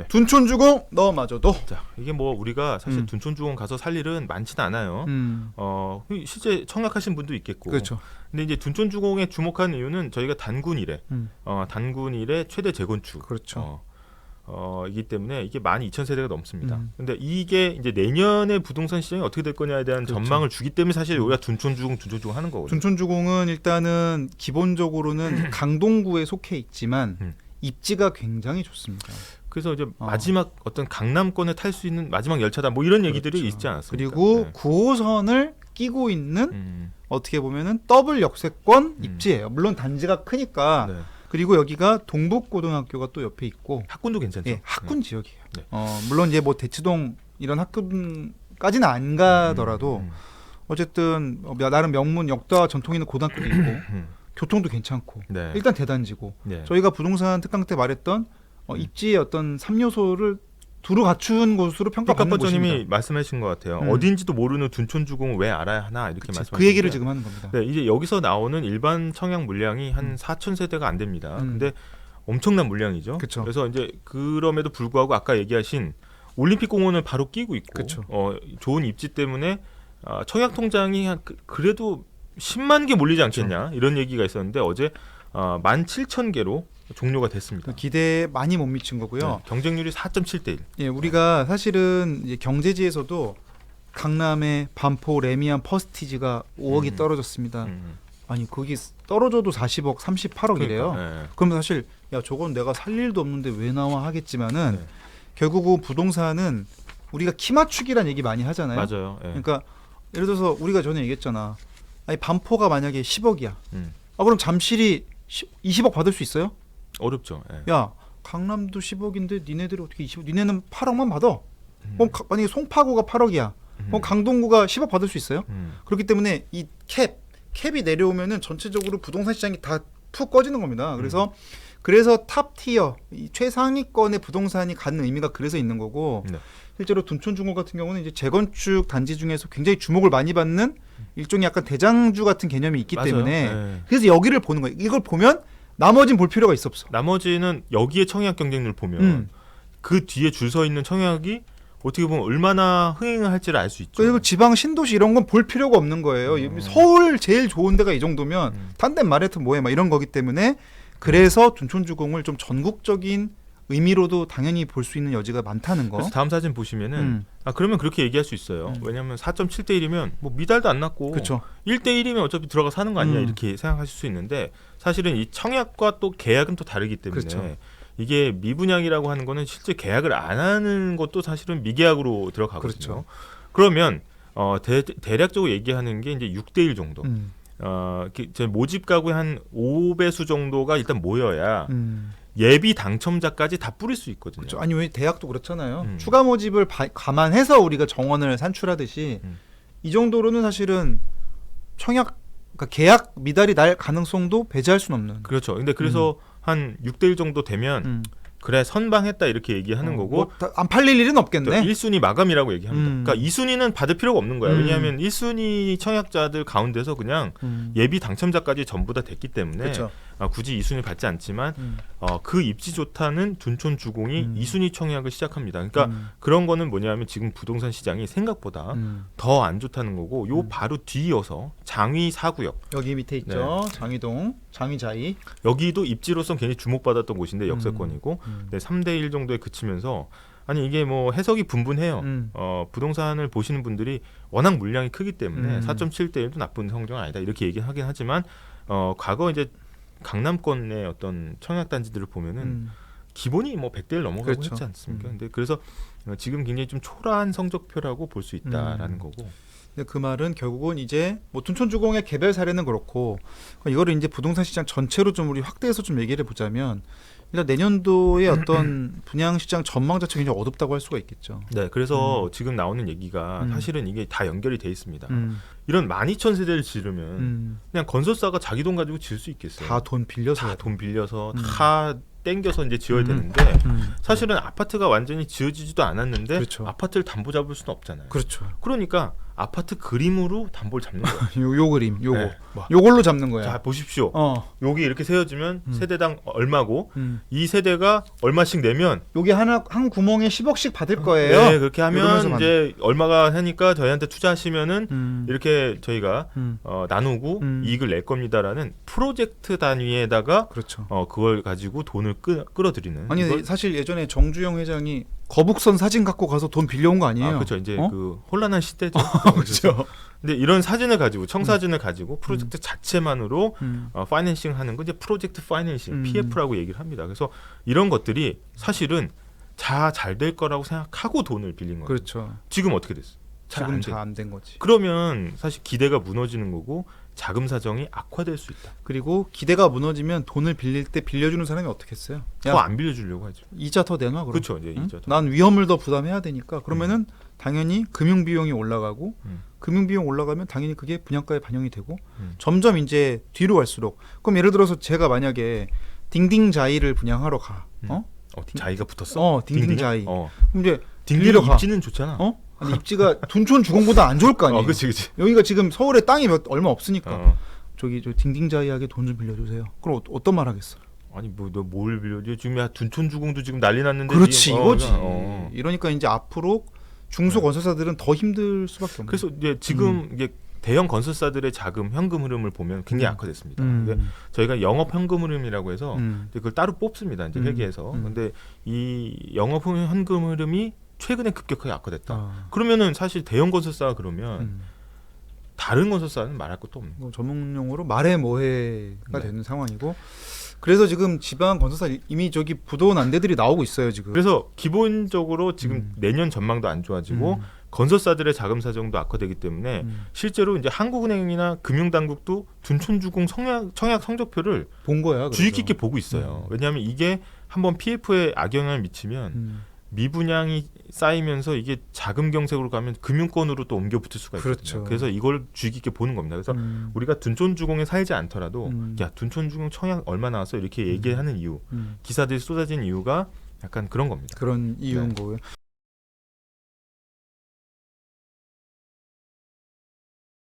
둔촌주공 너마저도. 자, 이게 뭐 우리가 사실 둔촌주공 가서 살 일은 많지는 않아요. 실제 청약하신 분도 있겠고. 그렇죠. 근데 이제 둔촌주공에 주목한 이유는 저희가 단군 이래, 단군 이래 최대 재건축. 그렇죠. 이기 때문에 이게 12,000세대가 넘습니다. 근데 이게 이제 내년에 부동산 시장이 어떻게 될 거냐에 대한 그렇죠. 전망을 주기 때문에 사실 우리가 둔촌주공 하는 거거든요. 둔촌주공은 일단은 기본적으로는 강동구에 속해 있지만 입지가 굉장히 좋습니다. 그래서 이제 마지막 어떤 강남권에 탈 수 있는 마지막 열차다 뭐 이런 얘기들이 그렇죠. 있지 않았습니까? 그리고 네. 9호선을 끼고 있는 어떻게 보면은 더블 역세권 입지예요. 물론 단지가 크니까. 네. 그리고 여기가 동북고등학교가 또 옆에 있고 학군도 괜찮죠. 예, 학군 지역이에요. 네. 물론 이제 뭐 대치동 이런 학군까지는 안 가더라도 어쨌든 나름 명문 역사 전통 있는 고등학교도 있고 교통도 괜찮고 네. 일단 대단지고 네. 저희가 부동산 특강 때 말했던 입지의 어떤 3요소를 두루 갖춘 곳으로 평가받는 곳입니다. 님이 말씀하신 것 같아요. 어딘지도 모르는 둔촌주공을 왜 알아야 하나 이렇게 말씀하셨는데 그 얘기를 지금 하는 겁니다. 네, 이제 여기서 나오는 일반 청약 물량이 한 4,000세대가 안 됩니다. 근데 엄청난 물량이죠. 그쵸. 그래서 이제 그럼에도 불구하고 아까 얘기하신 올림픽공원을 바로 끼고 있고 그쵸. 좋은 입지 때문에 청약 통장이 그래도 10만 개 몰리지 않겠냐 이런 얘기가 있었는데 어제 17,000개로 종료가 됐습니다. 기대에 많이 못 미친 거고요. 네, 경쟁률이 4.7대 1. 예, 우리가 사실은 이제 경제지에서도 강남의 반포, 레미안, 퍼스티지가 5억이 떨어졌습니다. 아니 거기 떨어져도 40억, 38억이래요. 그러니까, 네. 그럼 사실 야 저건 내가 살 일도 없는데 왜 나와 하겠지만은 결국은 부동산은 우리가 키 맞추기란 얘기 많이 하잖아요. 맞아요. 네. 그러니까 예를 들어서 우리가 전에 얘기했잖아. 아니 반포가 만약에 10억이야. 그럼 잠실이 20억 받을 수 있어요? 어렵죠. 예. 야 강남도 10억인데 니네들이 어떻게 20억? 니네는 8억만 받아. 그럼 만약에 송파구가 8억이야. 그럼 강동구가 10억 받을 수 있어요? 그렇기 때문에 이 캡이 내려오면은 전체적으로 부동산 시장이 다 푹 꺼지는 겁니다. 그래서 탑 티어 이 최상위권의 부동산이 갖는 의미가 그래서 있는 거고 네. 실제로 둔촌중공 같은 경우는 이제 재건축 단지 중에서 굉장히 주목을 많이 받는 일종의 약간 대장주 같은 개념이 있기 맞아요. 때문에 네. 그래서 여기를 보는 거예요. 이걸 보면 나머진 볼 필요가 있어 없어. 나머지는 여기에 청약 경쟁률 보면 그 뒤에 줄 서 있는 청약이 어떻게 보면 얼마나 흥행을 할지를 알 수 있죠. 그리고 지방 신도시 이런 건 볼 필요가 없는 거예요. 서울 제일 좋은 데가 이 정도면 탄덴 마레트 뭐해 막 이런 거기 때문에 그래서 둔촌주공을 좀 전국적인 의미로도 당연히 볼 수 있는 여지가 많다는 거. 그래서 다음 사진 보시면은 그러면 그렇게 얘기할 수 있어요. 왜냐하면 4.7대 1이면 뭐 미달도 안 났고 그쵸. 1대 1이면 어차피 들어가 사는 거 아니냐 이렇게 생각하실 수 있는데 사실은 이 청약과 또 계약은 또 다르기 때문에 그렇죠. 이게 미분양이라고 하는 거는 실제 계약을 안 하는 것도 사실은 미계약으로 들어가거든요. 그렇죠. 그러면 대략적으로 얘기하는 게 이제 6대 1 정도. 제 모집 가구의 한 5배수 정도가 일단 모여야 예비 당첨자까지 다 뿌릴 수 있거든요. 그렇죠. 아니 왜 대학도 그렇잖아요. 추가 모집을 감안해서 우리가 정원을 산출하듯이 이 정도로는 사실은 청약 그러니까 계약 미달이 날 가능성도 배제할 수는 없는. 그렇죠. 근데 그래서 한 6대 1 정도 되면 그래 선방했다 이렇게 얘기하는 거고 안 팔릴 일은 없겠네. 1순위 마감이라고 얘기합니다. 그러니까 2순위는 받을 필요가 없는 거예요. 왜냐하면 1순위 청약자들 가운데서 그냥 예비 당첨자까지 전부 다 됐기 때문에 그렇죠. 굳이 2순위 받지 않지만 그 입지 좋다는 둔촌주공이 2순위 청약을 시작합니다. 그러니까 그런 거는 뭐냐면 지금 부동산 시장이 생각보다 더 안 좋다는 거고 요 바로 뒤이어서 장위 4구역 여기 밑에 있죠. 장위동, 장위자이. 여기도 입지로서 굉장히 주목받았던 곳인데 역세권이고 3대 1 정도에 그치면서 아니 이게 뭐 해석이 분분해요. 부동산을 보시는 분들이 워낙 물량이 크기 때문에 4.7대 1도 나쁜 성적은 아니다 이렇게 얘기하긴 하지만 과거 이제 강남권의 어떤 청약 단지들을 보면은 기본이 뭐 100대를 넘어가고 그렇죠. 했지 않습니까? 근데 그래서 지금 굉장히 좀 초라한 성적표라고 볼 수 있다라는 거고. 근데 그 말은 결국은 이제 뭐 둔촌주공의 개별 사례는 그렇고 이거를 이제 부동산 시장 전체로 좀 우리 확대해서 좀 얘기를 해보자면 일단 내년도의 어떤 분양 시장 전망 자체가 굉장히 어둡다고 할 수가 있겠죠. 네, 그래서 지금 나오는 얘기가 사실은 이게 다 연결이 돼 있습니다. 이런 12,000세대를 지르면 그냥 건설사가 자기 돈 가지고 지을 수 있겠어요? 다 돈 빌려서. 다 돈 빌려서 다 땡겨서 이제 지어야 되는데 사실은 아파트가 완전히 지어지지도 않았는데 그렇죠. 아파트를 담보 잡을 수는 없잖아요. 그렇죠. 그러니까 아파트 그림으로 담보를 잡는 거예요. 요 그림 요거 네. 요걸로 잡는 거야. 자 보십시오. 어. 여기 이렇게 세워지면 세대당 얼마고 이 세대가 얼마씩 내면 여기 한 구멍에 10억씩 받을 거예요. 네, 그렇게 하면 이제 얼마가 하니까 저희한테 투자하시면은 이렇게 저희가 나누고 이익을 낼 겁니다라는 프로젝트 단위에다가 그렇죠. 그걸 가지고 돈을 끌어들이는. 아니 이걸, 사실 예전에 정주영 회장이 거북선 사진 갖고 가서 돈 빌려온 거 아니에요? 그렇죠. 이제 어? 그 혼란한 시대죠. 그렇죠. 근데 이런 사진을 가지고 청사진을 가지고 프로젝트 자체만으로 파이낸싱 하는 거 이제 프로젝트 파이낸싱 PF라고 얘기를 합니다. 그래서 이런 것들이 사실은 잘 될 거라고 생각하고 돈을 빌린 거예요. 그렇죠. 지금 어떻게 됐어? 지금 잘 안 된 거지. 그러면 사실 기대가 무너지는 거고 자금 사정이 악화될 수 있다. 그리고 기대가 무너지면 돈을 빌릴 때 빌려주는 사람이 어떻겠어요? 더 안 빌려주려고 하죠. 이자 더 내놔 그럼. 그렇죠. 이제 응? 이자 더. 난 위험을 더 부담해야 되니까 그러면은 당연히 금융 비용이 올라가고 금융 비용 올라가면 당연히 그게 분양가에 반영이 되고 점점 이제 뒤로 갈수록 그럼 예를 들어서 제가 만약에 딩딩자이를 분양하러 가. 자이가 붙었어? 딩딩자이. 딩딩? 그럼 이제 딩딩 빌리러 가. 입지는 좋잖아. 아니 입지가 둔촌 주공보다 안 좋을 거 아니에요. 그렇지. 여기가 지금 서울에 땅이 얼마 없으니까 저 딩딩자이하게 돈 좀 빌려주세요. 그럼 어떤 말 하겠어? 아니 뭐 너 뭘 빌려줘? 지금 야 둔촌 주공도 지금 난리 났는데. 그렇지 지금, 이거지. 그러니까, 이러니까 이제 앞으로 중소건설사들은 더 힘들 수밖에 없는. 그래서 이제 지금 이게 대형 건설사들의 자금 현금 흐름을 보면 굉장히 악화됐습니다. 근데 저희가 영업 현금 흐름이라고 해서 이제 그걸 따로 뽑습니다. 이제 회계에서. 근데 이 영업 현금 흐름이 최근에 급격하게 악화됐다. 그러면은 사실 대형 건설사가 그러면 다른 건설사는 말할 것도 없는 거예요. 전문용어로 말해 뭐해가 네. 되는 상황이고. 그래서 지금 지방 건설사 이미 저기 부도원 안대들이 나오고 있어요 지금. 그래서 기본적으로 지금 내년 전망도 안 좋아지고 건설사들의 자금 사정도 악화되기 때문에 실제로 이제 한국은행이나 금융당국도 둔촌주공 청약 성적표를 본 거야. 주의 깊게 보고 있어요. 왜냐하면 이게 한번 PF에 악영향을 미치면 미분양이 쌓이면서 이게 자금 경색으로 가면 금융권으로 또 옮겨 붙을 수가 있거든요. 그렇죠. 그래서 이걸 주의 깊게 보는 겁니다. 그래서 우리가 둔촌주공에 살지 않더라도 야 둔촌주공 청약 얼마 나왔어 이렇게 얘기하는 이유 기사들이 쏟아진 이유가 약간 그런 겁니다. 그런 이유인 네. 거고요.